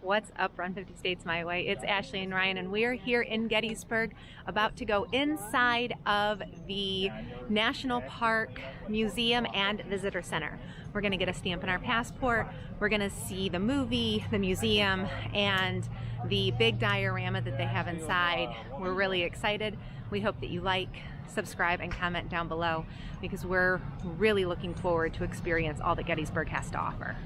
What's up, Run 50 States My Way? It's Ashley and Ryan, and we are here in Gettysburg about to go inside of the National Park Museum and Visitor Center. We're going to get a stamp in our passport. We're going to see the movie, the museum, and the big diorama that they have inside. We're really excited. We hope that you like, subscribe, and comment down below because we're really looking forward to experience all that Gettysburg has to offer.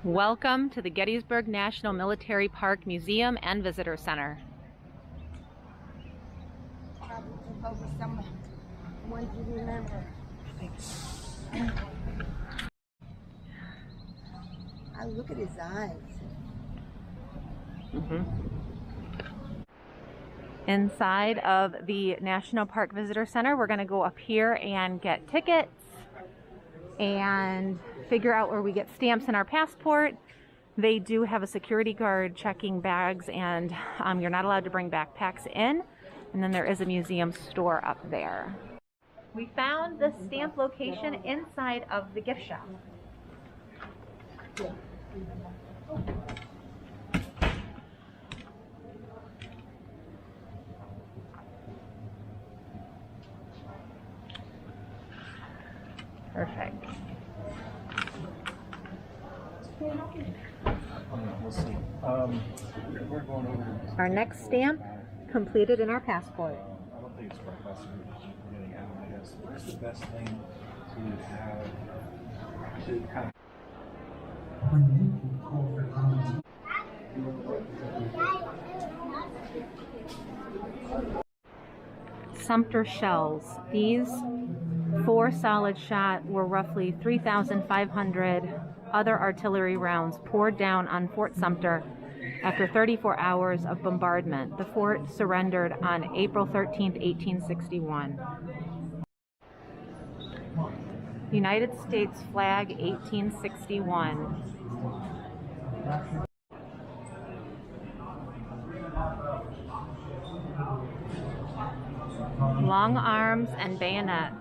Welcome to the Gettysburg National Military Park Museum and Visitor Center. Look at his eyes. Inside of the National Park Visitor Center, we're going to go up here and get tickets and figure out where we get stamps in our passport. They do have a security guard checking bags, and you're not allowed to bring backpacks in. And then there is a museum store up there. We found the stamp location inside of the gift shop. Perfect. We'll see. We're going over to Our next stamp completed in our passport. I don't think it's for us. We're getting out, I guess. What's the best thing to have to kind of Sumter shells. These 4 solid shot were roughly 3,500 other artillery rounds poured down on Fort Sumter after 34 hours of bombardment. The fort surrendered on April 13, 1861. United States flag, 1861. Long arms and bayonets.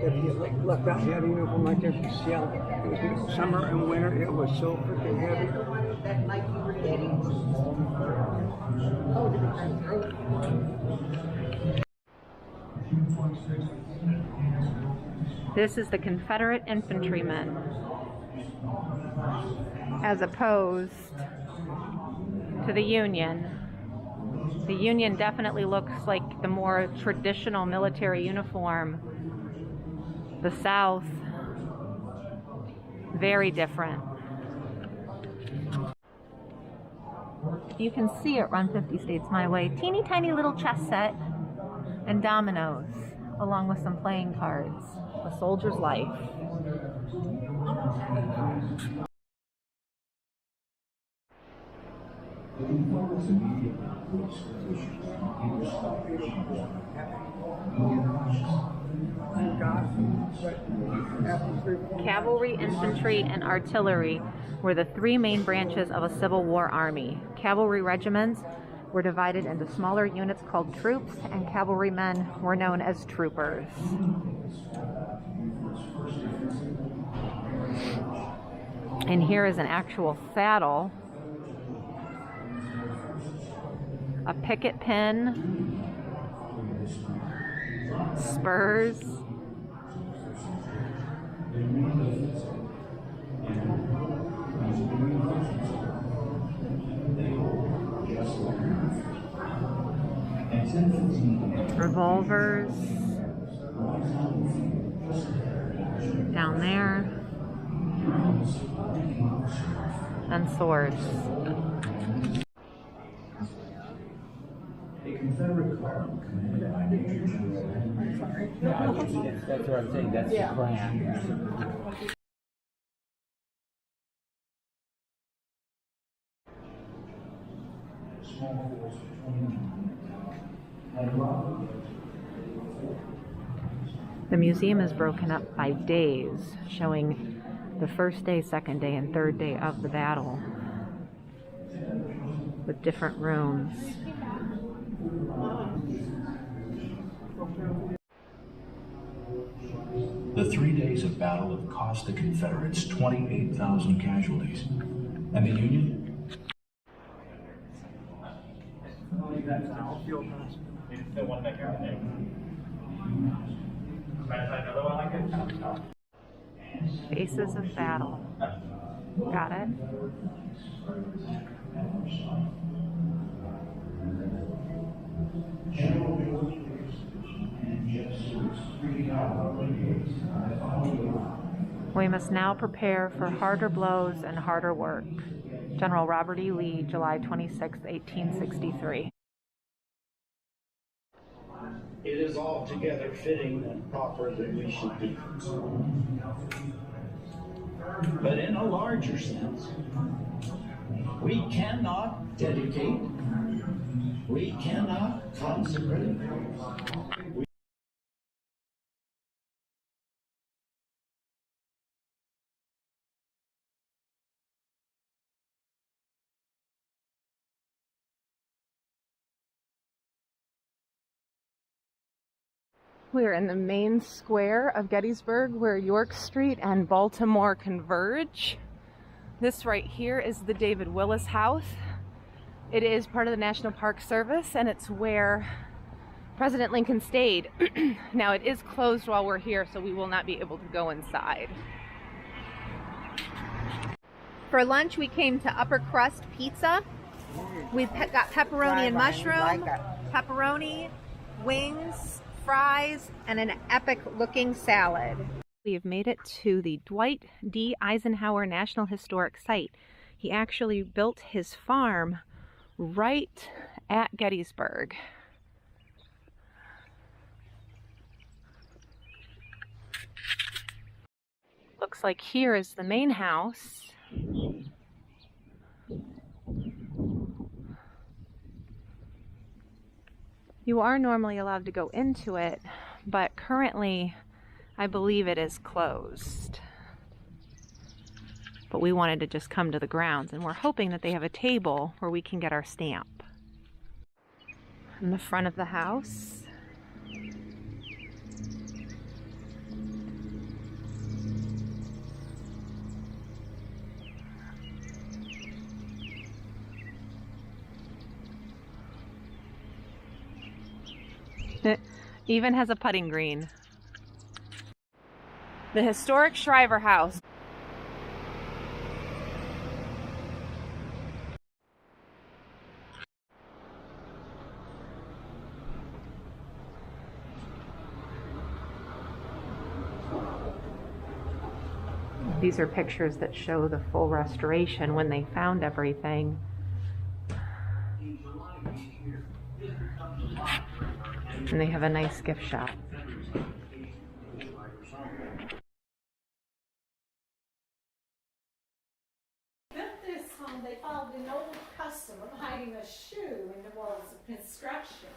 If you look out heavy uniform like this, you see how it was summer and winter, it was so freaking heavy. That like you were getting. This is the Confederate infantryman, as opposed to the Union. The Union definitely looks like the more traditional military uniform. The South, very different. You can see at Run 50 States My Way, teeny tiny little chess set and dominoes, along with some playing cards. A soldier's life. Cavalry, infantry, and artillery were the 3 main branches of a Civil War army. Cavalry regiments were divided into smaller units called troops, and cavalrymen were known as troopers. And here is an actual saddle, a picket pin, spurs, revolvers down there, and swords. A Confederate column commanded by Major General. That's what I'm saying. That's the plan. Small force of 29 had robbed. The museum is broken up by days, showing the first day, second day, and third day of the battle. with different rooms. The 3 days of battle have cost the Confederates 28,000 casualties. And the Union? Faces of battle. Got it. We must now prepare for harder blows and harder work. General Robert E. Lee, July 26, 1863. It is altogether fitting and proper that we should do this. But in a larger sense, we cannot dedicate, we cannot consecrate, We're in the main square of Gettysburg where York Street and Baltimore converge. This right here is the David Willis House. It is part of the National Park Service and it's where President Lincoln stayed. Now it is closed while we're here, so we will not be able to go inside. For lunch we came to Upper Crust Pizza. We've got pepperoni and mushroom, pepperoni, wings, fries, and an epic looking salad. We have made it to the Dwight D. Eisenhower National Historic Site. He actually built his farm right at Gettysburg. Looks like here is the main house. You are normally allowed to go into it, but currently I believe it is closed. But we wanted to just come to the grounds, and we're hoping that they have a table where we can get our stamp. In the front of the house, it even has a putting green. The historic Shriver House. These are pictures that show the full restoration when they found everything. And they have a nice gift shop. This home, they followed an old custom of hiding a shoe in the walls of construction.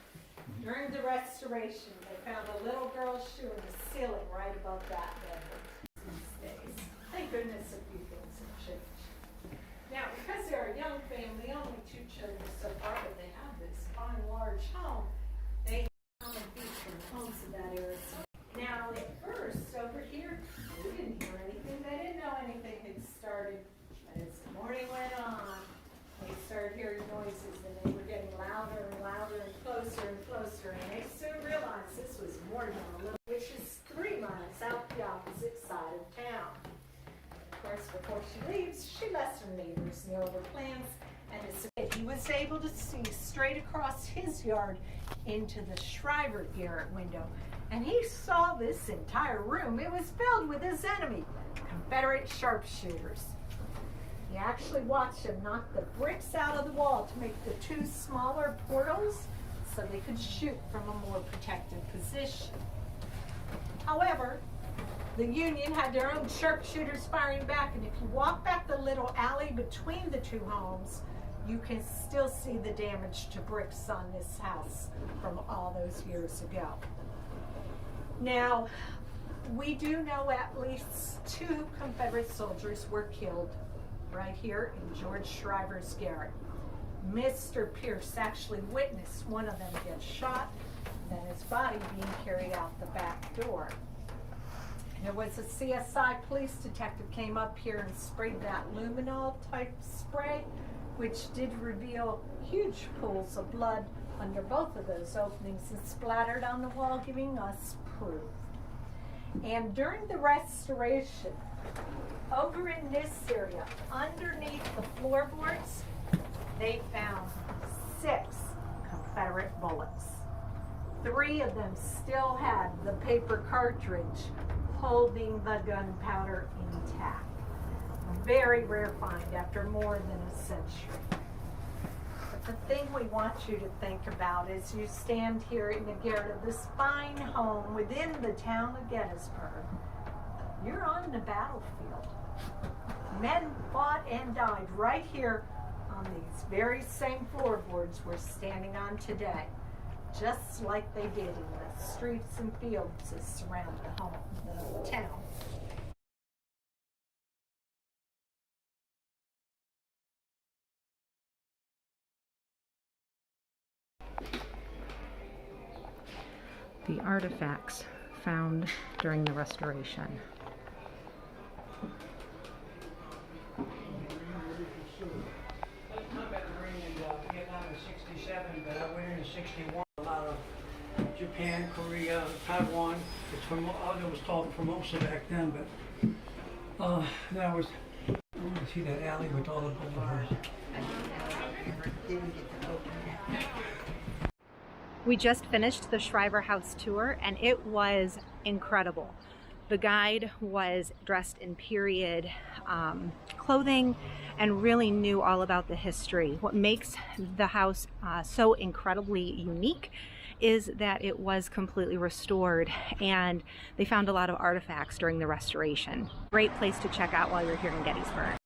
During the restoration, they found a little girl's shoe in the ceiling right above that bedroom. These days, thank goodness a few things have changed. Now, because they're a young family, only 2 children so far, but they have this fine large home, they come and feature homes of that era. Now, at first, over here, we didn't hear anything. They didn't know anything had started. But as the morning went on, they started hearing noises, and they were getting louder and louder and closer, and they soon realized this was more than a little, which is 3 miles out the opposite side of town. Of course, before she leaves, she lets her neighbors know her plans, and he was able to see straight across his yard into the Shriver garret window, and he saw this entire room. It was filled with his enemy, Confederate sharpshooters. He actually watched them knock the bricks out of the wall to make the 2 smaller portals so they could shoot from a more protected position. However, the Union had their own sharpshooters firing back, and if you walk back the little alley between the 2 homes, you can still see the damage to bricks on this house from all those years ago. Now, we do know at least 2 Confederate soldiers were killed right here in George Shriver's garret. Mr. Pierce actually witnessed one of them get shot, and his body being carried out the back door. There was a CSI police detective came up here and sprayed that luminol type spray, which did reveal huge pools of blood under both of those openings and splattered on the wall, giving us proof. And during the restoration, over in this area, underneath the floorboards, they found 6 Confederate bullets. 3 of them still had the paper cartridge holding the gunpowder intact. A very rare find after more than a century. But the thing we want you to think about as you stand here in the garret of this fine home within the town of Gettysburg, you're on the battlefield. Men fought and died right here on these very same floorboards we're standing on today, just like they did in the streets and fields that surround the home, the town. The artifacts found during the restoration. But I went into 61. A lot of Japan, Korea, Taiwan. It's from it was called Formosa back then, but now was. I want to see that alley with all the bullet holes. Didn't get to open it. We just finished the Shriver House tour and it was incredible. The guide was dressed in period clothing and really knew all about the history. What makes the house so incredibly unique is that it was completely restored and they found a lot of artifacts during the restoration. Great place to check out while you're here in Gettysburg.